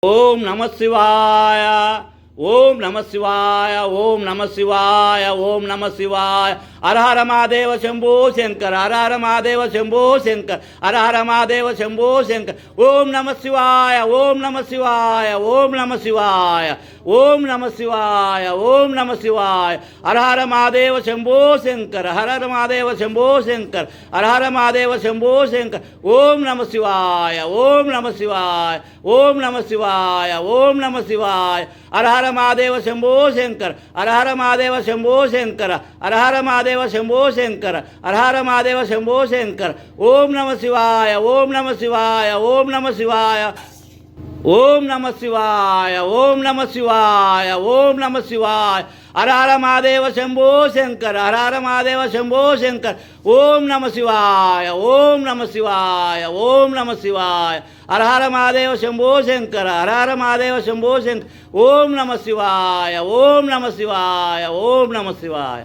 ఓం నమ శివాయ ఓం నమ శివాయ ఓం నమ శివాయ ఓం నమ శివాయ హర హర మహాదేవ శంభో శంకర్ హర హర మహాదేవ శంభో శంకర్ హర హర మహాదేవ శంభో శంకర్ ఓం నమ శివాయ ఓం నమ శివాయ ఓం నమ శివాయ ఓం నమ శివాయ ఓం నమ శివాయ హర హర మహాదేవ శంభో శంకర్ హర హర మహాదేవ శంభో శంకర్ హర హర మహాదేవ శంభో శంకర్ ఓం నమ శివాయ ఓం నమ శివాయ ఓం నమ శివాయ ఓం నమ శివాయ హర హర మహాదేవ శంభో శంకర్ హర హర మహాదేవ శంభో శంకర హర హర మహాదేవ శంభో శంకర హర హర మహాదేవ శంభో శంకర్ ఓం నమ శివాయ ఓం నమ శివాయ ఓం నమ శివాయ ఓం నమ శివాయ ఓం నమ శివాయ ఓం నమ శివాయ హర హర మహాదేవ శంభో శంకర్ హర హర మహాదేవ శంభో శంకర్ ఓం నమ శివాయ ఓం నమ శివాయ ఓం నమ శివాయ హర హర మహాదేవ శంభో శంకర్ హర హర మహాదేవ శంభో శంకర్ ఓం నమ శివాయ ఓం నమ శివాయ ఓం నమ శివాయ.